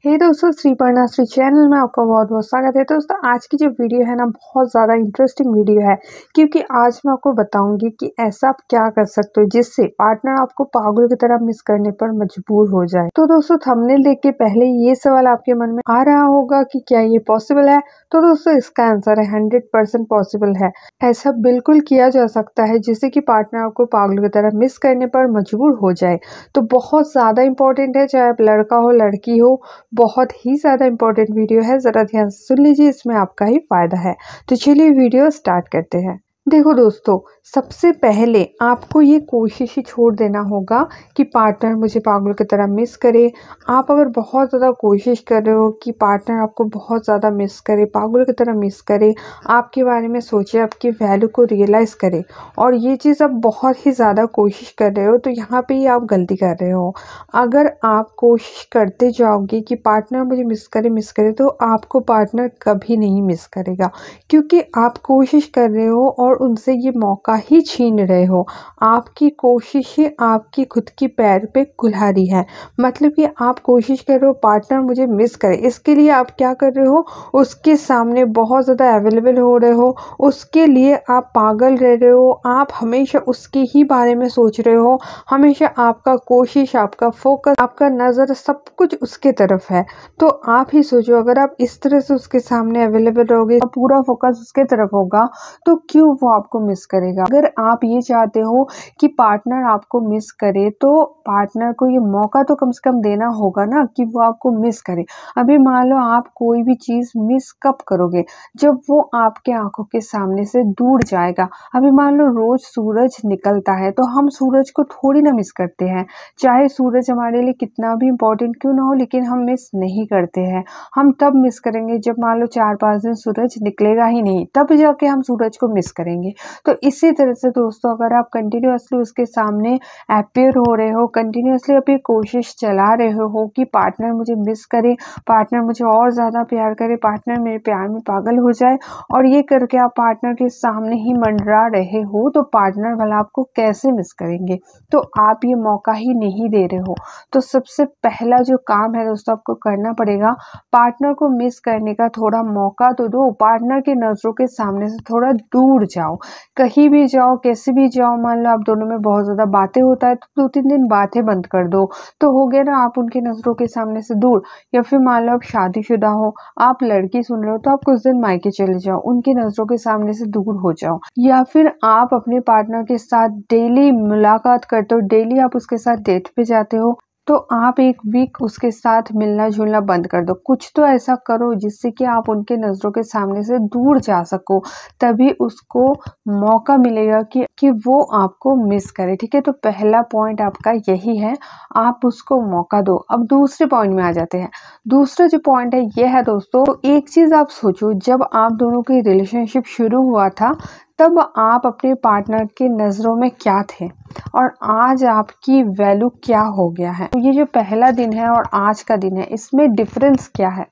हे दोस्तों, श्रीपर्णा श्री चैनल में आपका बहुत बहुत स्वागत है। दोस्तों, आज की जो वीडियो है ना, बहुत ज़्यादा इंटरेस्टिंग वीडियो है, क्योंकि आज मैं आपको बताऊंगी कि ऐसा आप क्या कर सकते हो जिससे पार्टनर आपको पागल की तरह मिस करने पर मजबूर हो जाए। तो दोस्तों, थंबनेल देख के पहले ये सवाल आपके मन में आ रहा होगा कि क्या ये पॉसिबल है। तो दोस्तों, इसका आंसर है 100% पॉसिबल है। ऐसा बिल्कुल किया जा सकता है जिससे कि पार्टनर आपको पागल की तरह मिस करने पर मजबूर हो जाए। तो बहुत ज़्यादा इंपॉर्टेंट है, चाहे आप लड़का हो लड़की हो, बहुत ही ज़्यादा इंपॉर्टेंट वीडियो है। ज़रा ध्यान से सुन लीजिए, इसमें आपका ही फायदा है। तो चलिए वीडियो स्टार्ट करते हैं। देखो दोस्तों, सबसे पहले आपको ये कोशिश ही छोड़ देना होगा कि पार्टनर मुझे पागल की तरह मिस करे। आप अगर बहुत ज़्यादा कोशिश कर रहे हो कि पार्टनर आपको बहुत ज़्यादा मिस करे, पागल की तरह मिस करे, आपके बारे में सोचे, आपकी वैल्यू को रियलाइज़ करे, और ये चीज़ आप बहुत ही ज़्यादा कोशिश कर रहे हो, तो यहाँ पे ही आप गलती कर रहे हो। अगर आप कोशिश करते जाओगे कि पार्टनर मुझे मिस करे, तो आपको पार्टनर कभी नहीं मिस करेगा, क्योंकि आप कोशिश कर रहे हो और उनसे ये मौका ही छीन रहे हो। आपकी कोशिश ही आपकी खुद की पैर पे कुल्हाड़ी है। मतलब कि आप कोशिश कर रहे हो पार्टनर मुझे मिस करे, इसके लिए आप क्या कर रहे हो, उसके सामने बहुत ज़्यादा अवेलेबल हो रहे हो, उसके लिए आप पागल रह रहे हो, आप हमेशा उसके ही बारे में सोच रहे हो, हमेशा आपका कोशिश, आपका फोकस, आपका नज़र सब कुछ उसके तरफ है। तो आप ही सोचो, अगर आप इस तरह से उसके सामने अवेलेबल रहोगे, पूरा फोकस उसके तरफ होगा, तो क्यों वो आपको मिस करेगा। अगर आप ये चाहते हो कि पार्टनर आपको मिस करे, तो पार्टनर को ये मौका तो कम से कम देना होगा ना कि वो आपको मिस करे। अभी मान लो आप कोई भी चीज़ मिस कब करोगे, जब वो आपके आंखों के सामने से दूर जाएगा। अभी मान लो रोज सूरज निकलता है, तो हम सूरज को थोड़ी ना मिस करते हैं, चाहे सूरज हमारे लिए कितना भी इम्पोर्टेंट क्यों ना हो, लेकिन हम मिस नहीं करते हैं। हम तब मिस करेंगे जब मान लो 4-5 दिन सूरज निकलेगा ही नहीं, तब जाके हम सूरज को मिस करेंगे। तो इसी तरह से दोस्तों, अगर आप कंटिन्यूअसली उसके सामने अपीयर हो रहे हो, कंटिन्यूअसली अपनी कोशिश चला रहे हो कि पार्टनर मुझे मिस करे, पार्टनर मुझे और ज़्यादा प्यार करे, पार्टनर मेरे प्यार में पागल हो जाए, और ये करके आप पार्टनर के सामने ही मंडरा रहे हो, तो पार्टनर वाला आपको कैसे मिस करेंगे। तो आप ये मौका ही नहीं दे रहे हो। तो सबसे पहला जो काम है दोस्तों, आपको करना पड़ेगा, पार्टनर को मिस करने का थोड़ा मौका तो दो। पार्टनर की नज़रों के सामने से थोड़ा दूर जाओ, कहीं भी जाओ, कैसे भी जाओ। मान लो आप दोनों में बहुत ज़्यादा बातें होता है, तो 2-3 दिन बातें बंद कर दो, तो हो गया ना, आप उनकी नज़रों के सामने से दूर। या फिर मान लो आप शादीशुदा हो, आप लड़की सुन रहे हो, तो आप कुछ दिन मायके चले जाओ, उनकी नज़रों के सामने से दूर हो जाओ। या फिर आप अपने पार्टनर के साथ डेली मुलाकात करते हो, डेली आप उसके साथ डेट पे जाते हो, तो आप 1 वीक उसके साथ मिलना जुलना बंद कर दो। कुछ तो ऐसा करो जिससे कि आप उनके नज़रों के सामने से दूर जा सको, तभी उसको मौका मिलेगा कि वो आपको मिस करे। ठीक है, तो पहला पॉइंट आपका यही है, आप उसको मौका दो। अब दूसरे पॉइंट में आ जाते हैं। दूसरा जो पॉइंट है ये है दोस्तों, एक चीज़ आप सोचो, जब आप दोनों की रिलेशनशिप शुरू हुआ था, तब आप अपने पार्टनर की नज़रों में क्या थे, और आज आपकी वैल्यू क्या हो गया है। तो ये जो पहला दिन है और आज का दिन है, इसमें डिफरेंस क्या है।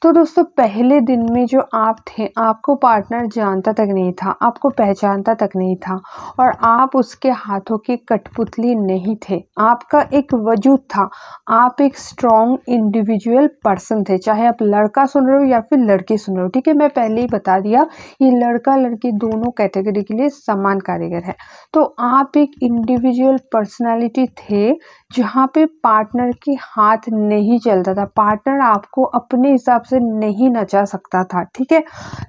तो दोस्तों, पहले दिन में जो आप थे, आपको पार्टनर जानता तक नहीं था, आपको पहचानता तक नहीं था, और आप उसके हाथों की कठपुतली नहीं थे। आपका एक वजूद था, आप एक स्ट्रॉन्ग इंडिविजुअल पर्सन थे। चाहे आप लड़का सुन रहे हो या फिर लड़की सुन रहे हो, ठीक है, मैं पहले ही बता दिया, ये लड़का लड़की दोनों कैटेगरी के लिए समान कारीगर है। तो आप एक इंडिविजुअल पर्सनालिटी थे, जहाँ पे पार्टनर के हाथ नहीं चलता था, पार्टनर आपको अपने हिसाब से नहीं नचा सकता था। ठीक है,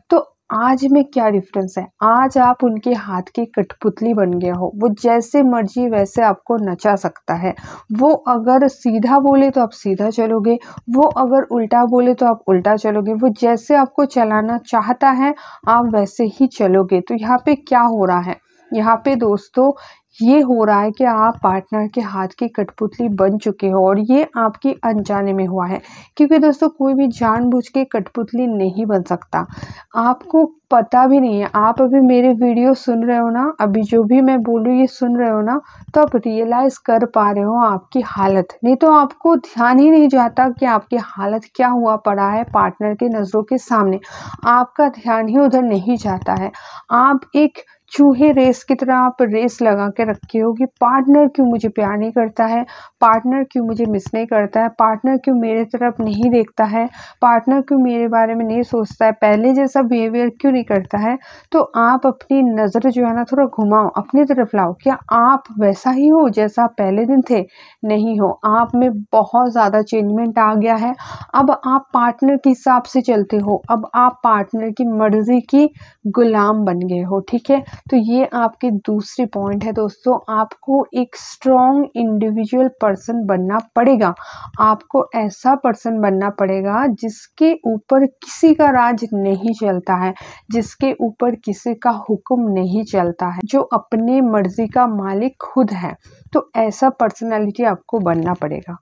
तो आज में क्या डिफरेंस है, आज आप उनके हाथ की कठपुतली बन गए हो। वो जैसे मर्जी वैसे आपको नचा सकता है। वो अगर सीधा बोले तो आप सीधा चलोगे, वो अगर उल्टा बोले तो आप उल्टा चलोगे, वो जैसे आपको चलाना चाहता है आप वैसे ही चलोगे। तो यहाँ पे क्या हो रहा है, यहाँ पे दोस्तों ये हो रहा है कि आप पार्टनर के हाथ की कठपुतली बन चुके हो, और ये आपकी अनजाने में हुआ है। क्योंकि दोस्तों, कोई भी जानबूझ के कठपुतली नहीं बन सकता, आपको पता भी नहीं है। आप अभी मेरे वीडियो सुन रहे हो ना, अभी जो भी मैं बोलूँ ये सुन रहे हो ना, तो आप रियलाइज कर पा रहे हो आपकी हालत। नहीं तो आपको ध्यान ही नहीं जाता कि आपकी हालत क्या हुआ पड़ा है पार्टनर की नज़रों के सामने, आपका ध्यान ही उधर नहीं जाता है। आप एक चूहे रेस की तरह आप रेस लगा के रखे हो कि पार्टनर क्यों मुझे प्यार नहीं करता है, पार्टनर क्यों मुझे मिस नहीं करता है, पार्टनर क्यों मेरे तरफ नहीं देखता है, पार्टनर क्यों मेरे बारे में नहीं सोचता है, पहले जैसा बिहेवियर क्यों नहीं करता है। तो आप अपनी नज़र जो है ना थोड़ा घुमाओ, अपनी तरफ लाओ। क्या आप वैसा ही हो जैसा आप पहले दिन थे? नहीं हो, आप में बहुत ज़्यादा चेंजमेंट आ गया है। अब आप पार्टनर के हिसाब से चलते हो, अब आप पार्टनर की मर्जी की गुलाम बन गए हो। ठीक है, तो ये आपकी दूसरी पॉइंट है दोस्तों। आपको एक स्ट्रॉन्ग इंडिविजुअल पर्सन बनना पड़ेगा। आपको ऐसा पर्सन बनना पड़ेगा जिसके ऊपर किसी का राज नहीं चलता है, जिसके ऊपर किसी का हुक्म नहीं चलता है, जो अपने मर्जी का मालिक खुद है। तो ऐसा पर्सनालिटी आपको बनना पड़ेगा।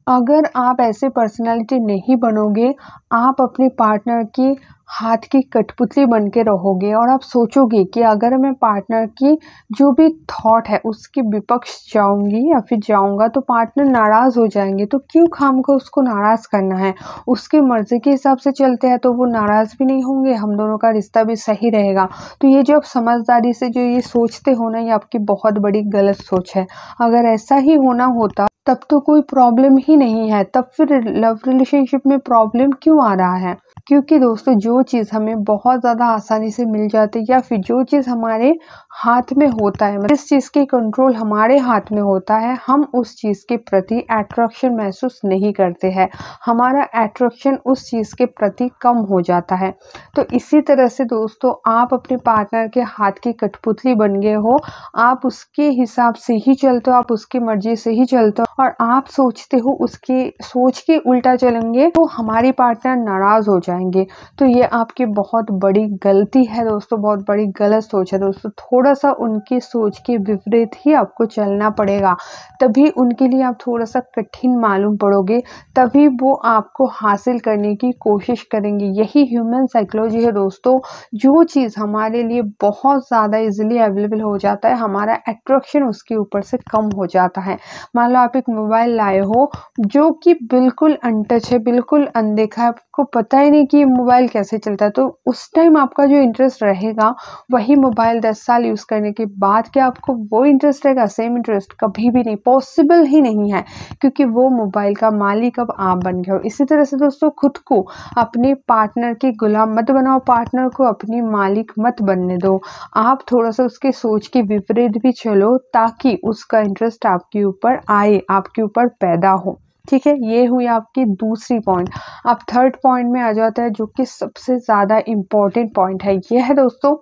अगर आप ऐसे पर्सनालिटी नहीं बनोगे, आप अपने पार्टनर की हाथ की कठपुतली बन के रहोगे और आप सोचोगे कि अगर मैं पार्टनर की जो भी थॉट है उसके विपक्ष जाऊंगी या फिर जाऊंगा तो पार्टनर नाराज़ हो जाएंगे, तो क्यों खामखा उसको नाराज़ करना है। उसके मर्जी के हिसाब से चलते हैं तो वो नाराज़ भी नहीं होंगे, हम दोनों का रिश्ता भी सही रहेगा। तो ये जो आप समझदारी से जो ये सोचते हो ना, ये आपकी बहुत बड़ी गलत सोच है। अगर ऐसा ही होना होता तब तो कोई प्रॉब्लम ही नहीं है, तब फिर लव रिलेशनशिप में प्रॉब्लम क्यों आ रहा है। क्योंकि दोस्तों जो चीज़ हमें बहुत ज़्यादा आसानी से मिल जाती है या फिर जो चीज़ हमारे हाथ में होता है, जिस चीज़ की कंट्रोल हमारे हाथ में होता है, हम उस चीज़ के प्रति अट्रैक्शन महसूस नहीं करते हैं, हमारा अट्रैक्शन उस चीज़ के प्रति कम हो जाता है। तो इसी तरह से दोस्तों आप अपने पार्टनर के हाथ की कठपुतली बन गए हो, आप उसके हिसाब से ही चलते हो, आप उसकी मर्जी से ही चलते हो और आप सोचते हो उसकी सोच के उल्टा चलेंगे तो हमारी पार्टनर नाराज़ हो जाएंगे। तो ये आपकी बहुत बड़ी गलती है दोस्तों, बहुत बड़ी गलत सोच है दोस्तों। थोड़ा सा उनकी सोच के विपरीत ही आपको चलना पड़ेगा, तभी उनके लिए आप थोड़ा सा कठिन मालूम पड़ोगे, तभी वो आपको हासिल करने की कोशिश करेंगे। यही ह्यूमन साइकोलॉजी है दोस्तों। जो चीज़ हमारे लिए बहुत ज़्यादा इजीली अवेलेबल हो जाता है, हमारा अट्रैक्शन उसके ऊपर से कम हो जाता है। मान लो आप एक मोबाइल लाए हो जो कि बिल्कुल अनटच है, बिल्कुल अनदेखा है, आपको पता ही नहीं कि ये मोबाइल कैसे चलता है, तो उस टाइम आपका जो इंटरेस्ट रहेगा वही मोबाइल 10 साल यूज़ करने के बाद क्या आपको वो इंटरेस्ट रहेगा? सेम इंटरेस्ट कभी भी नहीं, पॉसिबल ही नहीं है, क्योंकि वो मोबाइल का मालिक अब आप बन गए हो। इसी तरह से दोस्तों खुद को अपने पार्टनर के गुलाम मत बनाओ, पार्टनर को अपनी मालिक मत बनने दो। आप थोड़ा सा उसके सोच के विपरीत भी चलो ताकि उसका इंटरेस्ट आपके ऊपर आए, आपके ऊपर पैदा हो। ठीक है, ये हुई आपकी दूसरी पॉइंट। अब थर्ड पॉइंट में आ जाता है जो कि सबसे ज़्यादा इम्पॉर्टेंट पॉइंट है। यह है दोस्तों,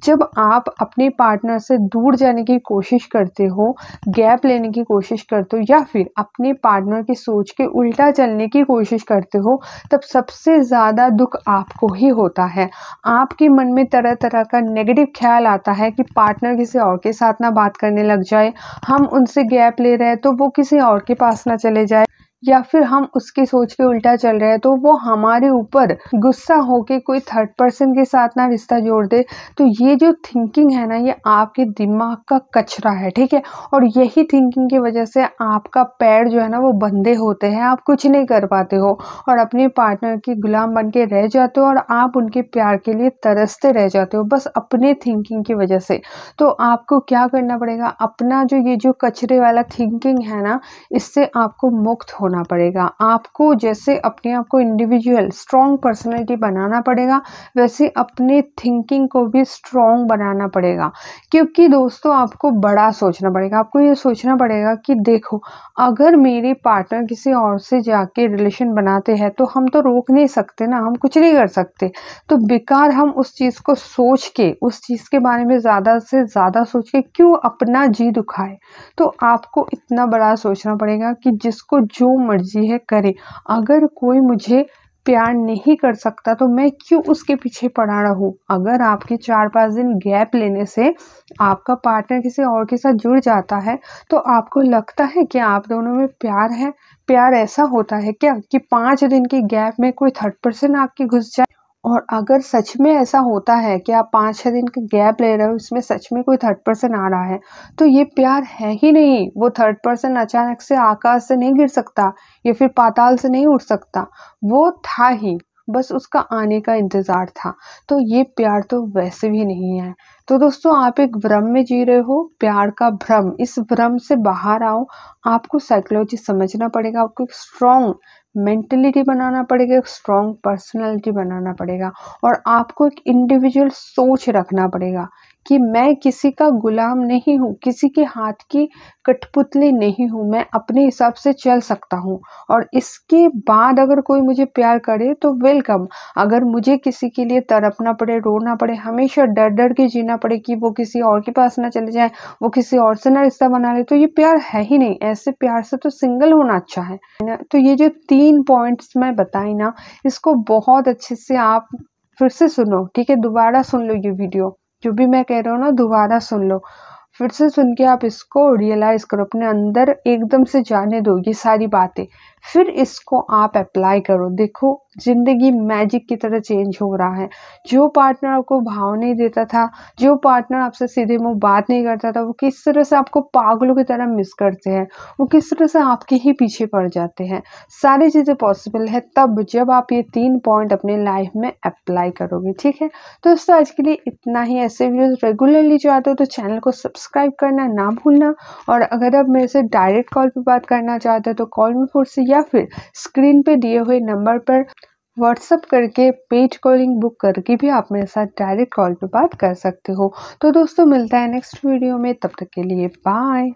जब आप अपने पार्टनर से दूर जाने की कोशिश करते हो, गैप लेने की कोशिश करते हो या फिर अपने पार्टनर की सोच के उल्टा चलने की कोशिश करते हो, तब सबसे ज़्यादा दुख आपको ही होता है। आपके मन में तरह तरह का नेगेटिव ख्याल आता है कि पार्टनर किसी और के साथ ना बात करने लग जाए, हम उनसे गैप ले रहे हैं तो वो किसी और के पास ना चले जाए, या फिर हम उसकी सोच के उल्टा चल रहे हैं तो वो हमारे ऊपर गुस्सा होके कोई थर्ड पर्सन के साथ ना रिश्ता जोड़ दे। तो ये जो थिंकिंग है ना, ये आपके दिमाग का कचरा है। ठीक है, और यही थिंकिंग की वजह से आपका पैर जो है ना वो बंधे होते हैं, आप कुछ नहीं कर पाते हो और अपने पार्टनर की गुलाम बन के रह जाते हो और आप उनके प्यार के लिए तरसते रह जाते हो, बस अपने थिंकिंग की वजह से। तो आपको क्या करना पड़ेगा, अपना जो ये जो कचरे वाला थिंकिंग है ना, इससे आपको मुक्त होना पड़ेगा। आपको जैसे अपने आप को इंडिविजुअल स्ट्रॉन्ग पर्सनैलिटी बनाना पड़ेगा, वैसे अपने थिंकिंग को भी स्ट्रॉन्ग बनाना पड़ेगा। क्योंकि दोस्तों आपको बड़ा सोचना पड़ेगा, आपको ये सोचना पड़ेगा कि देखो, अगर मेरे पार्टनर किसी और से जाके रिलेशन बनाते हैं तो हम तो रोक नहीं सकते ना, हम कुछ नहीं कर सकते, तो बेकार हम उस चीज़ को सोच के, उस चीज़ के बारे में ज़्यादा से ज़्यादा सोच के क्यों अपना जी दुखाए। तो आपको इतना बड़ा सोचना पड़ेगा कि जिसको जो मर्जी है करे, अगर कोई मुझे प्यार नहीं कर सकता तो मैं क्यों उसके पीछे पड़ा रहूं। अगर आपके 4-5 दिन गैप लेने से आपका पार्टनर किसी और के साथ जुड़ जाता है तो आपको लगता है कि आप दोनों में प्यार है? प्यार ऐसा होता है क्या कि 5 दिन के गैप में कोई थर्ड पर्सन आपके घुस जाए? और अगर सच में ऐसा होता है कि आप 5-6 दिन का गैप ले रहे हो, इसमें सच में कोई थर्ड पर्सन आ रहा है, तो ये प्यार है ही नहीं। वो थर्ड पर्सन अचानक से आकाश से नहीं गिर सकता या फिर पाताल से नहीं उठ सकता, वो था ही। बस उसका आने का इंतज़ार था। तो ये प्यार तो वैसे भी नहीं है। तो दोस्तों आप एक भ्रम में जी रहे हो, प्यार का भ्रम, इस भ्रम से बाहर आओ। आपको साइकोलॉजी समझना पड़ेगा, आपको एक स्ट्रॉन्ग मेंटलिटी बनाना पड़ेगा, एक स्ट्रॉन्ग पर्सनैलिटी बनाना पड़ेगा और आपको एक इंडिविजुअल सोच रखना पड़ेगा कि मैं किसी का गुलाम नहीं हूँ, किसी के हाथ की कठपुतली नहीं हूँ, मैं अपने हिसाब से चल सकता हूँ और इसके बाद अगर कोई मुझे प्यार करे तो वेलकम। अगर मुझे किसी के लिए तड़पना पड़े, रोना पड़े, हमेशा डर-डर के जीना पड़े कि वो किसी और के पास ना चले जाएँ, वो किसी और से ना रिश्ता बना ले, तो ये प्यार है ही नहीं। ऐसे प्यार से तो सिंगल होना अच्छा है ना? तो ये जो 3 पॉइंट्स मैं बताई ना, इसको बहुत अच्छे से आप फिर से सुनो, ठीक है? दोबारा सुन लो ये वीडियो। जो भी मैं कह रहा हूँ ना दोबारा सुन लो। फिर से सुन के आप इसको रियलाइज़ करो, अपने अंदर एकदम से जाने दो ये सारी बातें। फिर इसको आप अप्लाई करो। देखो ज़िंदगी मैजिक की तरह चेंज हो रहा है। जो पार्टनर आपको भाव नहीं देता था, जो पार्टनर आपसे सीधे मुँह बात नहीं करता था, वो किस तरह से आपको पागलों की तरह मिस करते हैं। वो किस तरह से आपके ही पीछे पड़ जाते हैं। सारी चीज़ें पॉसिबल है तब जब आप ये 3 पॉइंट अपनी लाइफ़ में अप्लाई करोगे, ठीक है? तो दोस्तों आज के लिए इतना ही। ऐसे वीडियोस रेगुलरली चाहते हो तो चैनल को सब्सक्राइब करना ना भूलना और अगर आप मेरे से डायरेक्ट कॉल पे बात करना चाहते हो तो कॉल मी फॉर से या फिर स्क्रीन पे दिए हुए नंबर पर व्हाट्सअप करके पेड कॉलिंग बुक करके भी आप मेरे साथ डायरेक्ट कॉल पे बात कर सकते हो। तो दोस्तों मिलता है नेक्स्ट वीडियो में, तब तक के लिए बाय।